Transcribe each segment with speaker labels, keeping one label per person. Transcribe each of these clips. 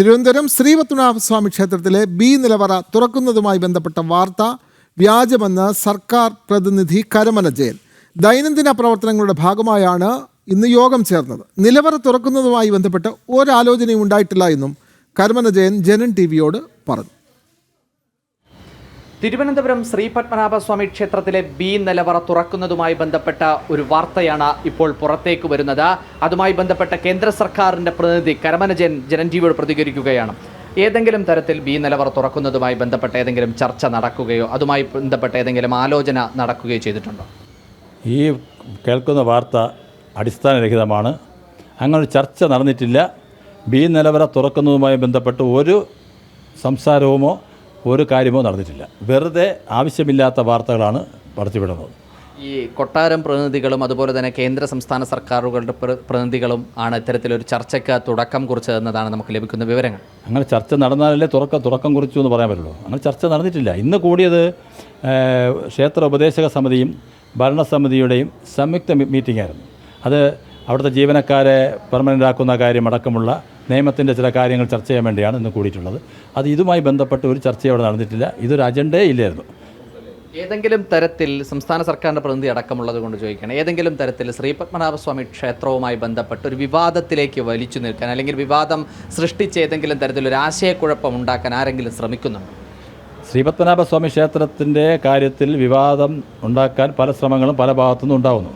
Speaker 1: തിരുവനന്തപുരം ശ്രീപത്മനാഭസ്വാമി ക്ഷേത്രത്തിലെ ബി നിലവറ തുറക്കുന്നതുമായി ബന്ധപ്പെട്ട വാർത്ത വ്യാജമെന്ന് സർക്കാർ പ്രതിനിധി കരമന ജയൻ. ദൈനംദിന പ്രവർത്തനങ്ങളുടെ ഭാഗമായാണ് ഇന്ന് യോഗം ചേർന്നത്. നിലവറ തുറക്കുന്നതുമായി ബന്ധപ്പെട്ട് ഒരാലോചനയും ഉണ്ടായിട്ടില്ല എന്നും കരമന ജയൻ ജനൻ ടിവിയോട് പറഞ്ഞു.
Speaker 2: തിരുവനന്തപുരം ശ്രീപത്മനാഭസ്വാമി ക്ഷേത്രത്തിലെ ബി നിലവറ തുറക്കുന്നതുമായി ബന്ധപ്പെട്ട ഒരു വാർത്തയാണ് ഇപ്പോൾ പുറത്തേക്ക് വരുന്നത്. അതുമായി ബന്ധപ്പെട്ട കേന്ദ്ര സർക്കാരിൻ്റെ പ്രതിനിധി കരമന ജയൻ ജനൻ ടിവിയോട് പ്രതികരിക്കുകയാണ്. ഏതെങ്കിലും തരത്തിൽ ബി നിലവറ തുറക്കുന്നതുമായി ബന്ധപ്പെട്ട ഏതെങ്കിലും ചർച്ച നടക്കുകയോ അതുമായി ബന്ധപ്പെട്ട ഏതെങ്കിലും ആലോചന നടക്കുകയോ ചെയ്തിട്ടുണ്ടോ?
Speaker 3: ഈ കേൾക്കുന്ന വാർത്ത അടിസ്ഥാനരഹിതമാണ്. അങ്ങനെ ചർച്ച നടന്നിട്ടില്ല. ബി നിലവറ തുറക്കുന്നതുമായി ബന്ധപ്പെട്ട് ഒരു സംസാരവുമോ ഒരു കാര്യമോ നടന്നിട്ടില്ല. വെറുതെ ആവശ്യമില്ലാത്ത വാർത്തകളാണ് പടച്ചുവിടുന്നത്.
Speaker 2: ഈ കൊട്ടാരം പ്രതിനിധികളും അതുപോലെ തന്നെ കേന്ദ്ര സംസ്ഥാന സർക്കാരുകളുടെ പ്രതിനിധികളും ആണ് ഇത്തരത്തിലൊരു ചർച്ചയ്ക്ക് തുടക്കം കുറിച്ചതെന്നതാണ് നമുക്ക് ലഭിക്കുന്ന വിവരങ്ങൾ.
Speaker 3: അങ്ങനെ ചർച്ച നടന്നാലല്ലേ തുടക്കം കുറിച്ചു എന്ന് പറയാൻ പറ്റുള്ളൂ. അങ്ങനെ ചർച്ച നടന്നിട്ടില്ല. ഇന്ന് കൂടിയത് ക്ഷേത്ര ഉപദേശക സമിതിയും ഭരണസമിതിയുടെയും സംയുക്ത മീറ്റിംഗ് ആയിരുന്നു. അത് അവിടുത്തെ ജീവനക്കാരെ പെർമനൻ്റ് ആക്കുന്ന കാര്യമടക്കമുള്ള നിയമത്തിൻ്റെ ചില കാര്യങ്ങൾ ചർച്ച ചെയ്യാൻ വേണ്ടിയാണ് ഇന്ന് കൂടിയിട്ടുള്ളത്. അത് ഇതുമായി ബന്ധപ്പെട്ട് ഒരു ചർച്ചയും അവിടെ നടന്നിട്ടില്ല. ഇതൊരു അജണ്ടയേ ഇല്ലായിരുന്നു.
Speaker 2: ഏതെങ്കിലും തരത്തിൽ സംസ്ഥാന സർക്കാരിൻ്റെ പ്രതിനിധി അടക്കമുള്ളത് കൊണ്ട് ചോദിക്കുകയാണ്, ഏതെങ്കിലും തരത്തിൽ ശ്രീപത്മനാഭസ്വാമി ക്ഷേത്രവുമായി ബന്ധപ്പെട്ട് ഒരു വിവാദത്തിലേക്ക് വലിച്ചു നിൽക്കാൻ അല്ലെങ്കിൽ വിവാദം സൃഷ്ടിച്ച് ഏതെങ്കിലും തരത്തിലൊരു ആശയക്കുഴപ്പം ഉണ്ടാക്കാൻ ആരെങ്കിലും ശ്രമിക്കുന്നുണ്ടോ?
Speaker 3: ശ്രീപത്മനാഭസ്വാമി ക്ഷേത്രത്തിൻ്റെ കാര്യത്തിൽ വിവാദം ഉണ്ടാക്കാൻ പല ശ്രമങ്ങളും പല ഭാഗത്തുനിന്നും ഉണ്ടാകുന്നു.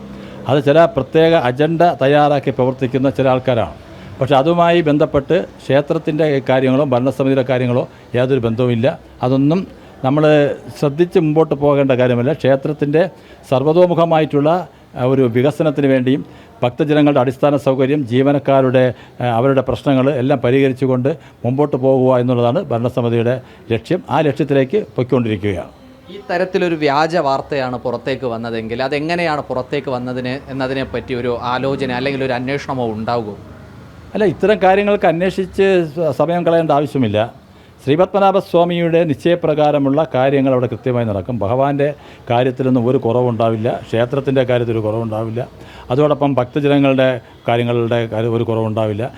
Speaker 3: അത് ചില പ്രത്യേക അജണ്ട തയ്യാറാക്കി പ്രവർത്തിക്കുന്ന ചില ആൾക്കാരാണ്. പക്ഷേ അതുമായി ബന്ധപ്പെട്ട് ക്ഷേത്രത്തിൻ്റെ കാര്യങ്ങളോ ഭരണസമിതിയുടെ കാര്യങ്ങളോ യാതൊരു ബന്ധവുമില്ല. അതൊന്നും നമ്മൾ ശ്രദ്ധിച്ച് മുമ്പോട്ട് പോകേണ്ട കാര്യമല്ല. ക്ഷേത്രത്തിൻ്റെ സർവ്വതോമുഖമായിട്ടുള്ള ഒരു വികസനത്തിന് വേണ്ടിയും ഭക്തജനങ്ങളുടെ അടിസ്ഥാന സൗകര്യം, ജീവനക്കാരുടെ അവരുടെ പ്രശ്നങ്ങൾ എല്ലാം പരിഹരിച്ചുകൊണ്ട് മുമ്പോട്ട് പോകുക എന്നുള്ളതാണ് ഭരണസമിതിയുടെ ലക്ഷ്യം. ആ ലക്ഷ്യത്തിലേക്ക് പൊയ്ക്കൊണ്ടിരിക്കുകയാണ്.
Speaker 2: ഈ തരത്തിലൊരു വ്യാജ വാർത്തയാണ് പുറത്തേക്ക് വന്നതെങ്കിൽ അതെങ്ങനെയാണ് പുറത്തേക്ക് എന്നതിനെപ്പറ്റി ഒരു ആലോചന അല്ലെങ്കിൽ ഒരു അന്വേഷണമോ ഉണ്ടാകുമോ?
Speaker 3: അല്ല, ഇത്തരം കാര്യങ്ങൾക്ക് അന്വേഷിച്ച് സമയം കളയേണ്ട ആവശ്യമില്ല. ശ്രീപത്മനാഭസ്വാമിയുടെ നിശ്ചയപ്രകാരമുള്ള കാര്യങ്ങൾ അവിടെ കൃത്യമായി നടക്കും. ഭഗവാന്റെ കാര്യത്തിലൊന്നും ഒരു കുറവുണ്ടാവില്ല. ക്ഷേത്രത്തിൻ്റെ കാര്യത്തിൽ ഒരു കുറവുണ്ടാവില്ല. അതോടൊപ്പം ഭക്തജനങ്ങളുടെ കാര്യങ്ങളുടെ ഒരു കുറവുണ്ടാവില്ല.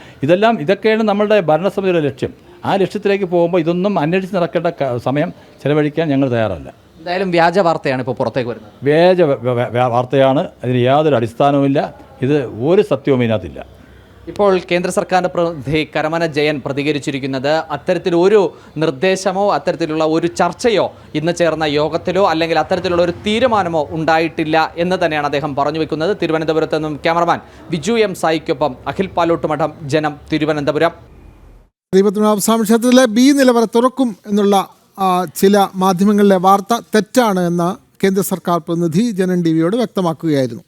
Speaker 3: ഇതൊക്കെയാണ് നമ്മളുടെ ഭരണസമിതിയുടെ ലക്ഷ്യം. ആ ലക്ഷ്യത്തിലേക്ക് പോകുമ്പോൾ ഇതൊന്നും അന്വേഷിച്ച് നടക്കേണ്ട സമയം ചെലവഴിക്കാൻ ഞങ്ങൾ തയ്യാറല്ല.
Speaker 2: എന്തായാലും വ്യാജ വാർത്തയാണ് ഇപ്പോൾ പുറത്തേക്ക് വരുന്നത്.
Speaker 3: വ്യാജ വാർത്തയാണ്. അതിന് യാതൊരു അടിസ്ഥാനവുമില്ല. ഇത് ഒരു സത്യവും ഇതിനകത്തില്ല.
Speaker 2: ഇപ്പോൾ കേന്ദ്ര സർക്കാരിൻ്റെ പ്രതിനിധി കരമന ജയൻ പ്രതികരിച്ചിരിക്കുന്നത് അത്തരത്തിലൊരു നിർദ്ദേശമോ അത്തരത്തിലുള്ള ഒരു ചർച്ചയോ ഇന്ന് ചേർന്ന യോഗത്തിലോ അല്ലെങ്കിൽ അത്തരത്തിലുള്ള ഒരു തീരുമാനമോ ഉണ്ടായിട്ടില്ല എന്ന് തന്നെയാണ് അദ്ദേഹം പറഞ്ഞു വെക്കുന്നത്. തിരുവനന്തപുരത്ത് നിന്നും ക്യാമറമാൻ വിജു എം സായിക്കൊപ്പം അഖിൽ പാലോട്ടുമഠം, ജനം, തിരുവനന്തപുരം.
Speaker 1: ശ്രീപത്മനാഭസ്വാമി ക്ഷേത്രത്തിലെ ബി നിലവറ തുറക്കും എന്നുള്ള ചില മാധ്യമങ്ങളിലെ വാർത്ത തെറ്റാണ് എന്ന് കേന്ദ്ര സർക്കാർ പ്രതിനിധി ജനൻ ടിവിയോട് വ്യക്തമാക്കുകയായിരുന്നു.